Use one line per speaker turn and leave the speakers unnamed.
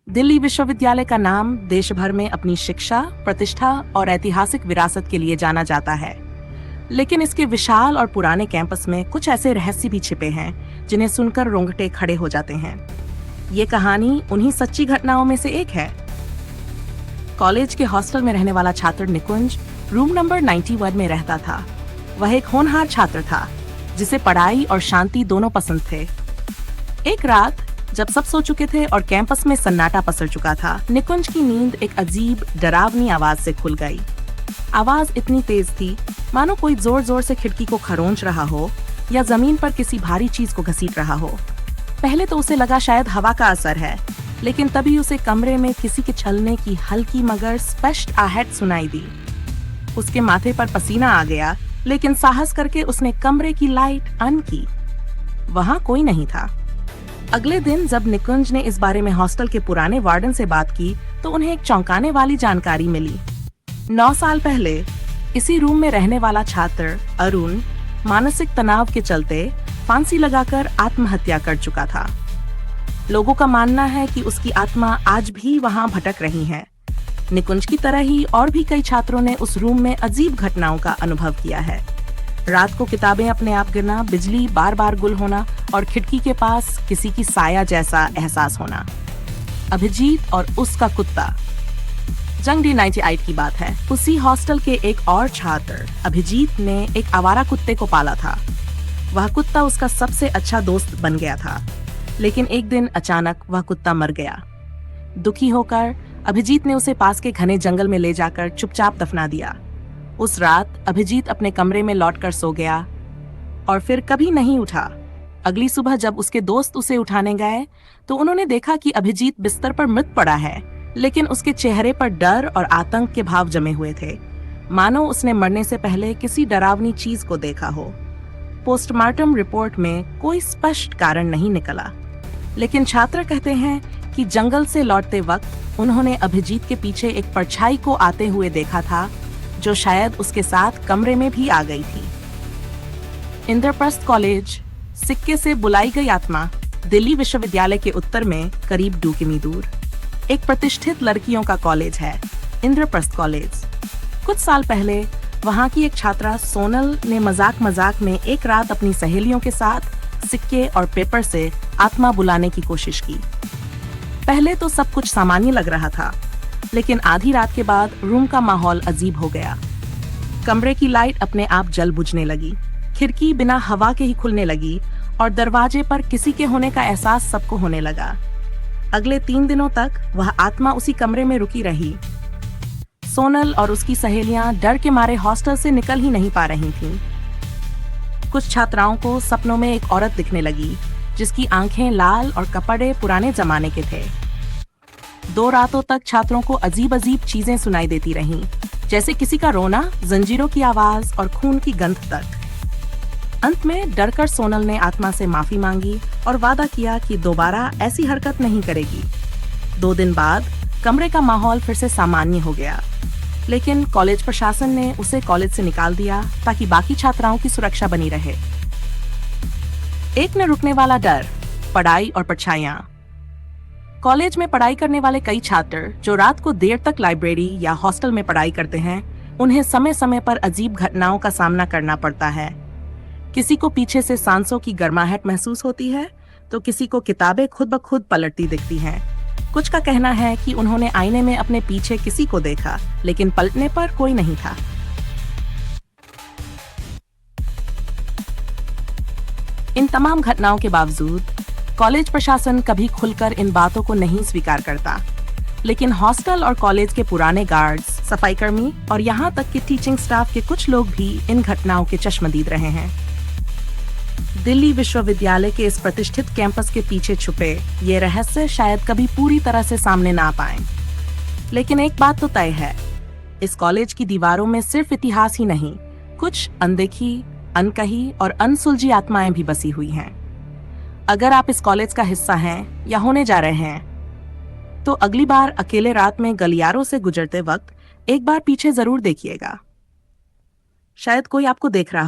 दिल्ली विश्वविद्यालय का नाम देश भर में अपनी शिक्षा, प्रतिष्ठा और ऐतिहासिक विरासत के लिए जाना जाता है। लेकिन इसके विशाल और पुराने कैंपस में कुछ ऐसे रहस्य भी छिपे हैं जिन्हें सुनकर रोंगटे खड़े हो जाते हैं। ये कहानी उन्हीं सच्ची घटनाओं में से एक है। कॉलेज के हॉस्टल में रहने वाला छात्र निकुंज रूम नंबर 91 में रहता था। वह एक होनहार छात्र था जिसे पढ़ाई और शांति दोनों पसंद थे। एक रात जब सब सो चुके थे और कैंपस में सन्नाटा पसर चुका था, निकुंज की नींद एक अजीब डरावनी आवाज से खुल गई। आवाज इतनी तेज थी मानो कोई जोर जोर से खिड़की को खरोंच रहा हो या जमीन पर किसी भारी चीज को घसीट रहा हो। पहले तो उसे लगा शायद हवा का असर है, लेकिन तभी उसे कमरे में किसी के छलने की हल्की मगर स्पष्ट आहट सुनाई दी। उसके माथे पर पसीना आ गया, लेकिन साहस करके उसने कमरे की लाइट ऑन की। वहां कोई नहीं था। अगले दिन जब निकुंज ने इस बारे में हॉस्टल के पुराने वार्डन से बात की तो उन्हें एक चौंकाने वाली जानकारी मिली। 9 साल पहले इसी रूम में रहने वाला छात्र अरुण मानसिक तनाव के चलते फांसी लगाकर आत्महत्या कर चुका था। लोगों का मानना है कि उसकी आत्मा आज भी वहां भटक रही है। निकुंज की तरह ही और भी कई छात्रों ने उस रूम में अजीब घटनाओं का अनुभव किया है। रात को किताबें अपने आप गिरना, बिजली बार बार गुल होना और खिड़की के पास किसी की साया जैसा एहसास होना। अभिजीत और उसका कुत्ता। जंगडी 98 की बात है। उसी हॉस्टल के एक और छात्र अभिजीत ने एक आवारा कुत्ते को पाला था। वह कुत्ता उसका सबसे अच्छा दोस्त बन गया था, लेकिन एक दिन अचानक वह कुत्ता मर गया। दुखी होकर अभिजीत ने उसे पास के घने जंगल में ले जाकर चुपचाप दफना दिया। उस रात अभिजीत अपने कमरे में लौटकर सो गया और फिर कभी नहीं उठा। अगली सुबह जब उसके दोस्त उसे उठाने गए तो उन्होंने देखा कि अभिजीत बिस्तर पर मृत पड़ा है, लेकिन उसके चेहरे पर डर और आतंक के भाव जमे हुए थे, मानो उसने मरने से पहले किसी डरावनी चीज को देखा हो। पोस्टमार्टम रिपोर्ट में कोई स्पष्ट कारण नहीं निकला, लेकिन छात्र कहते हैं कि जंगल से लौटते वक्त उन्होंने अभिजीत के पीछे एक परछाई को आते हुए देखा था, जो शायद उसके साथ कमरे में भी आ गई थी। इंद्रप्रस्थ कॉलेज, सिक्के से बुलाई गई आत्मा, दिल्ली विश्वविद्यालय के उत्तर में करीब 2 किमी दूर एक प्रतिष्ठित लड़कियों का कॉलेज है, इंद्रप्रस्थ कॉलेज। कुछ साल पहले वहां की एक छात्रा सोनल ने मजाक में एक रात अपनी सहेलियों के साथ सिक्के और पेपर से आत्मा बुलाने की कोशिश की। पहले तो सब कुछ सामान्य लग रहा था, लेकिन आधी रात के बाद रूम का माहौल अजीब हो गया। कमरे की लाइट अपने आप जल बुझने लगी, खिड़की बिना हवा के ही खुलने लगी और दरवाजे पर किसी के होने का एहसास सबको होने लगा। अगले 3 दिनों तक वह आत्मा उसी कमरे में रुकी रही। सोनल और उसकी सहेलियां डर के मारे हॉस्टल से निकल ही नहीं पा रही थीं। कुछ छात्राओं को सपनों में एक औरत दिखने लगी, जिसकी आंखें लाल और कपड़े पुराने जमाने के थे। 2 रातों तक छात्रों को अजीब अजीब चीजें सुनाई देती रहीं, जैसे किसी का रोना, जंजीरों की आवाज और खून की गंध तक। अंत में डरकर सोनल ने आत्मा से माफी मांगी और वादा किया कि दोबारा ऐसी हरकत नहीं करेगी। 2 दिन बाद कमरे का माहौल फिर से सामान्य हो गया, लेकिन कॉलेज प्रशासन ने उसे कॉलेज से निकाल दिया ताकि बाकी छात्राओं की सुरक्षा बनी रहे। एक न रुकने वाला डर, पढ़ाई और परछाइयां। कॉलेज में पढ़ाई करने वाले कई छात्र जो रात को देर तक लाइब्रेरी या हॉस्टल में पढ़ाई करते हैं, उन्हें समय समय पर अजीब घटनाओं का सामना करना पड़ता है। किसी को पीछे से सांसों की गर्माहट महसूस होती है, तो किसी को किताबें खुद ब खुद पलटती दिखती हैं। कुछ का कहना है कि उन्होंने आईने में अपने पीछे किसी को देखा, लेकिन पलटने पर कोई नहीं था। इन तमाम घटनाओं के बावजूद कॉलेज प्रशासन कभी खुलकर इन बातों को नहीं स्वीकार करता, लेकिन हॉस्टल और कॉलेज के पुराने गार्ड्स, सफाईकर्मी और यहाँ तक कि टीचिंग स्टाफ के कुछ लोग भी इन घटनाओं के चश्मदीद रहे हैं। दिल्ली विश्वविद्यालय के इस प्रतिष्ठित कैंपस के पीछे छुपे ये रहस्य शायद कभी पूरी तरह से सामने ना पाए, लेकिन एक बात तो तय है, इस कॉलेज की दीवारों में सिर्फ इतिहास ही नहीं, कुछ अनदेखी, अनकही और अनसुलझी आत्माएं भी बसी हुई हैं। अगर आप इस कॉलेज का हिस्सा हैं या होने जा रहे हैं, तो अगली बार अकेले रात में गलियारों से गुजरते वक्त एक बार पीछे जरूर देखिएगा। शायद कोई आपको देख रहा